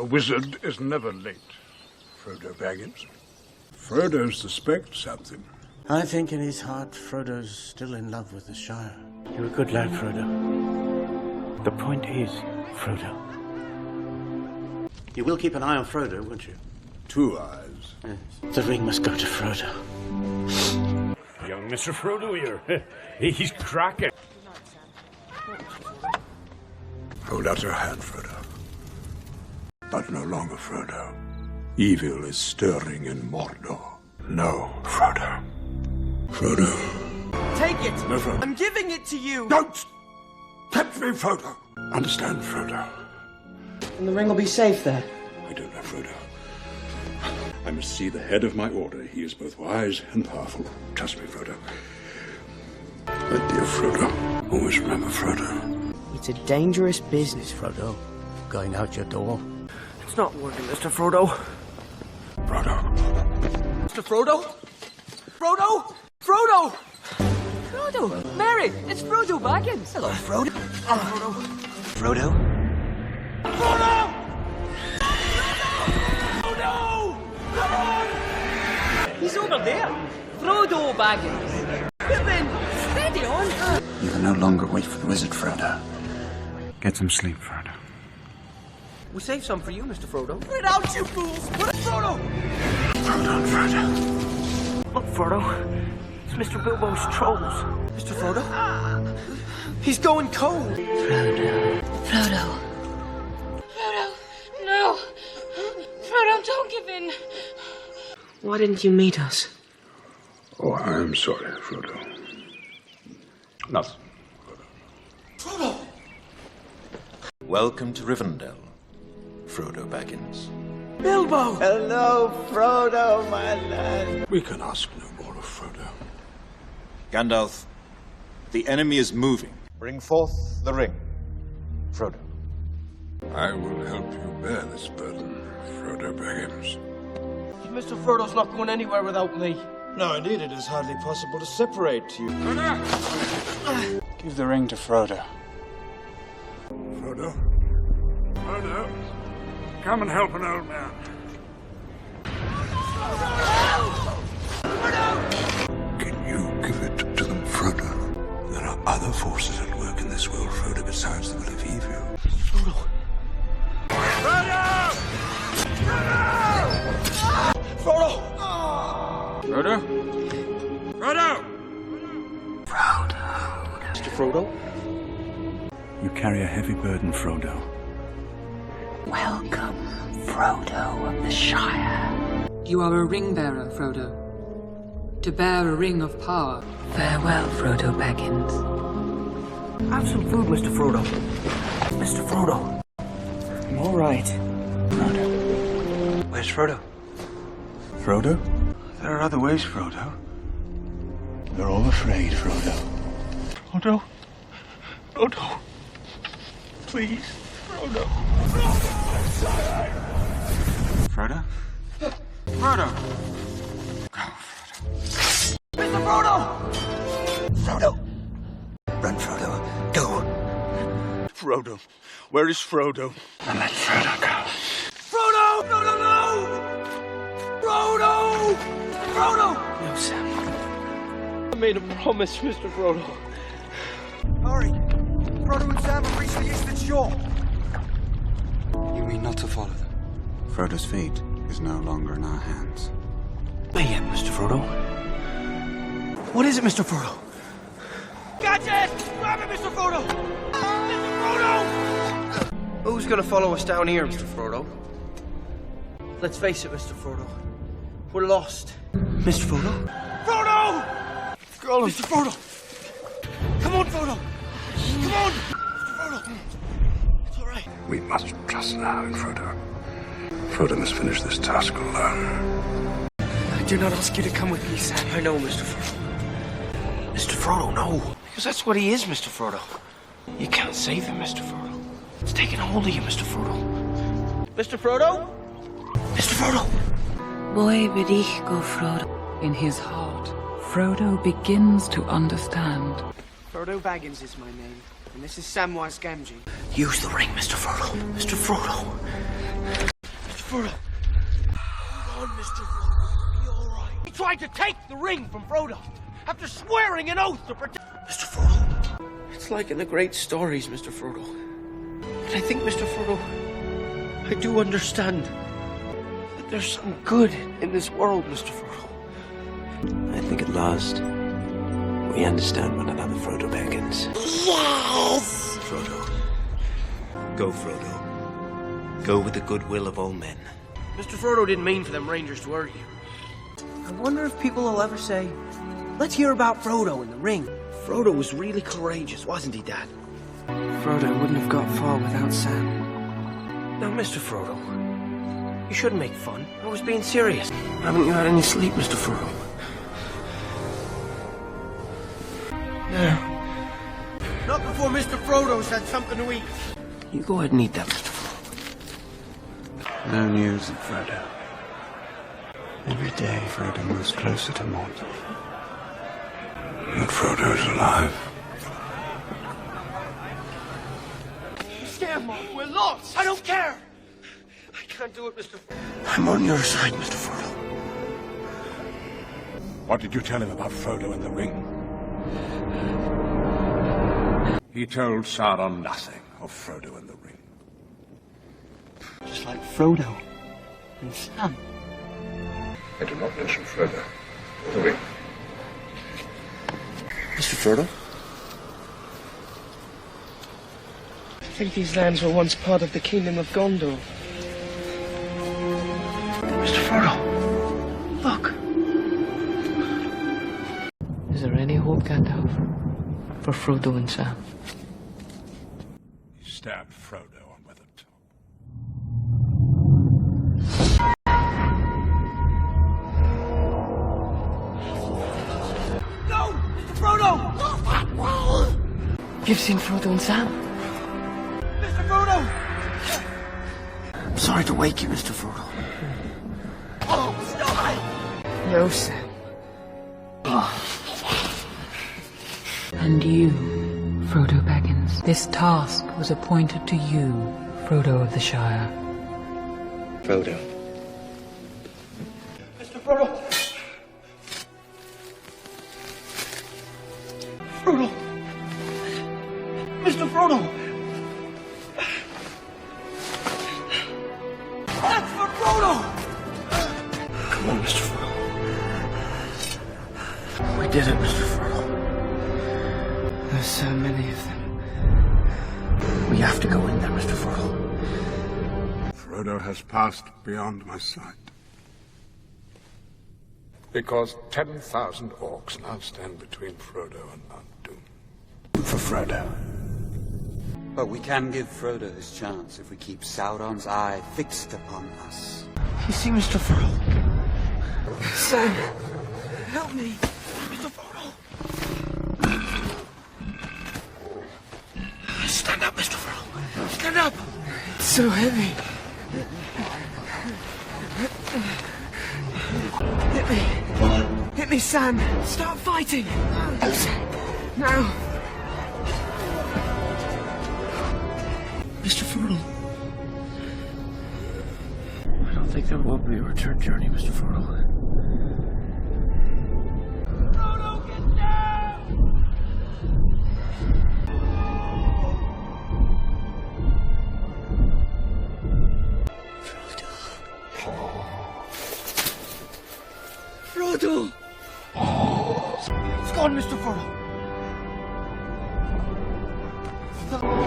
A wizard is never late, Frodo Baggins. Frodo suspects something. I think in his heart, Frodo's still in love with the Shire. You're a good lad, Frodo. The point is, Frodo. You will keep an eye on Frodo, won't you? 2 eyes. Yes. The ring must go to Frodo. Young Mr. Frodo here. He's cracking. Hold out your hand, Frodo. But no longer Frodo. Evil is stirring in Mordor. No, Frodo. Frodo. Take it! No, Frodo. I'm giving it to you! Don't tempt me, Frodo. Understand, Frodo. And the ring will be safe there. I don't know, Frodo. I must see the head of my order. He is both wise and powerful. Trust me, Frodo. My dear Frodo, always remember Frodo. It's a dangerous business, Frodo, going out your door. It's not working, Mr. Frodo. Frodo. Mr. Frodo? Frodo? Frodo! Frodo! Mary, it's Frodo Baggins. Hello, Frodo. Frodo. Frodo? Frodo! Frodo! Come on! He's over there. Frodo Baggins. Pippin, steady on. You can no longer wait for the wizard, Frodo. Get some sleep, Frodo. We saved some for you, Mr. Frodo. Get out, you fools! Put it, Frodo! Hold on, Frodo. Look, Frodo. It's Mr. Bilbo's trolls. Mr. Frodo? He's going cold. Frodo. Frodo. Frodo, no. Frodo, don't give in. Why didn't you meet us? Oh, I'm sorry, Frodo. Nothing. Frodo! Welcome to Rivendell, Frodo Baggins. Bilbo! Hello, Frodo, my lad. We can ask no more of Frodo. Gandalf, the enemy is moving. Bring forth the ring, Frodo. I will help you bear this burden, Frodo Baggins. Mr. Frodo's not going anywhere without me. No, indeed, it is hardly possible to separate you. Give the ring to Frodo. Frodo? Frodo? Come and help an old man. Can you give it to them, Frodo? There are other forces at work in this world, Frodo, besides the will of evil. Frodo! Frodo! Frodo! Frodo? Frodo! Mr. Frodo? You carry a heavy burden, Frodo. Welcome, Frodo of the Shire. You are a ring bearer, Frodo. To bear a ring of power. Farewell, Frodo Baggins. Have some food, Mr. Frodo. Mr. Frodo. I'm all right. Frodo. Where's Frodo? Frodo? There are other ways, Frodo. They're all afraid, Frodo. Frodo? Frodo. Please, Frodo. Frodo? Frodo! Go, Frodo. Mr. Frodo! Frodo! Run, Frodo. Go! Frodo. Where is Frodo? And let Frodo go. Frodo! No, no, no! Frodo! Frodo! No, Sam. I made a promise, Mr. Frodo. Hurry! Frodo and Sam have reached the eastern shore. You mean not to follow them? Frodo's fate is no longer in our hands. Wait yet, Mr. Frodo. What is it, Mr. Frodo? Gotcha! Grab it, Mr. Frodo! Mr. Frodo! Who's gonna follow us down here, Mr. Frodo? Let's face it, Mr. Frodo. We're lost. Mr. Frodo? Frodo! Gollum! Mr. Frodo! Come on, Frodo! Come on! Mr. Frodo! It's all right. We must trust now in Frodo. Frodo must finish this task alone. I do not ask you to come with me, Sam. I know, Mr. Frodo. Mr. Frodo, no. Because that's what he is, Mr. Frodo. You can't save him, Mr. Frodo. It's taking hold of you, Mr. Frodo. Mr. Frodo? Mr. Frodo! Boy bedich go Frodo. In his heart, Frodo begins to understand. Frodo Baggins is my name, and this is Samwise Gamgee. Use the ring, Mr. Frodo. Mr. Frodo. Frodo. Hold on, Mr. Frodo. Be all right. He tried to take the ring from Frodo after swearing an oath to protect... Mr. Frodo. It's like in the great stories, Mr. Frodo. But I think, Mr. Frodo, I do understand that there's some good in this world, Mr. Frodo. I think at last we understand one another, Frodo Baggins. Yes! Frodo. Go, Frodo. Go with the goodwill of all men. Mr. Frodo didn't mean for them rangers to hurt you. I wonder if people will ever say, let's hear about Frodo in the ring. Frodo was really courageous, wasn't he, Dad? Frodo wouldn't have got far without Sam. Now, Mr. Frodo, you shouldn't make fun. I was being serious. Haven't you had any sleep, Mr. Frodo? No. Not before Mr. Frodo's had something to eat. You go ahead and eat that, Mr. Frodo. No news of Frodo. Every day Frodo moves closer to mortal. But Frodo is alive. Stand, Mom. We're lost. I don't care. I can't do it, Mr. Frodo. I'm on your side, Mr. Frodo. What did you tell him about Frodo and the ring? He told Sauron nothing of Frodo and the ring. Just like Frodo and Sam. I do not mention Frodo or the ring. Mr. Frodo? I think these lands were once part of the Kingdom of Gondor. Mr. Frodo, look. Is there any hope, Gandalf, for Frodo and Sam? He stabbed Frodo on Weathertop. No! Mr. Frodo! Not that way! You've seen Frodo and Sam? Mr. Frodo! I'm sorry to wake you, Mr. Frodo. Oh, stop it! No, Sam. And you, Frodo Baggins, this task was appointed to you, Frodo of the Shire. Frodo. Mr. Frodo! Frodo! Mr. Frodo! That's for Frodo! Come on, Mr. Frodo. We did it, Mr. Frodo. There's so many of them. We have to go in there, Mr. Frodo. Frodo has passed beyond my sight. Because 10,000 orcs now stand between Frodo and Mount Doom. For Frodo. But we can give Frodo his chance if we keep Sauron's eye fixed upon us. You see, Mr. Frodo? Sam, help me. Mr. Frodo. Stand up, Mr. Frodo. Stand up. It's so heavy. Hit me. Hit me, Sam. Start fighting. Now. Mr. Frodo. I don't think there will be a return journey, Mr. Frodo. Frodo, get down! Frodo! It's gone, Mr. Frodo.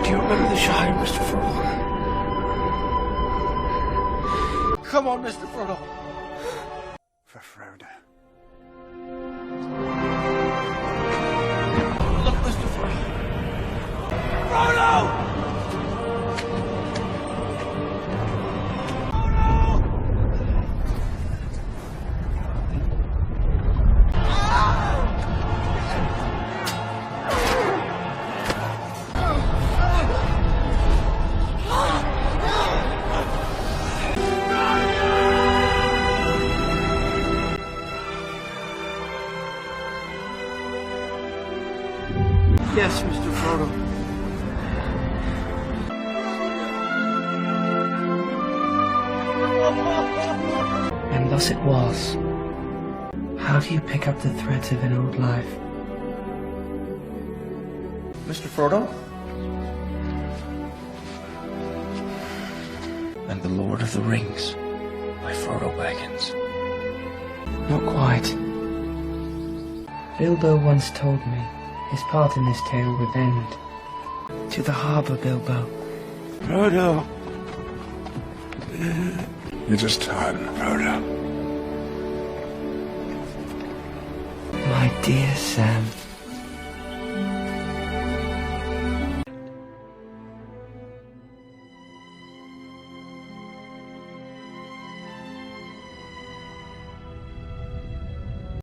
Do you remember the Shire, Mr. Frodo? Come on, Mr. Frodo. For Frodo. Look, Mr. Frodo. Frodo! Yes, Mr. Frodo. And thus it was. How do you pick up the threads of an old life? Mr. Frodo? And the Lord of the Rings by Frodo Baggins. Not quite. Bilbo once told me his part in this tale would end. To the harbour, Bilbo. Frodo. It is time, Frodo. My dear Sam.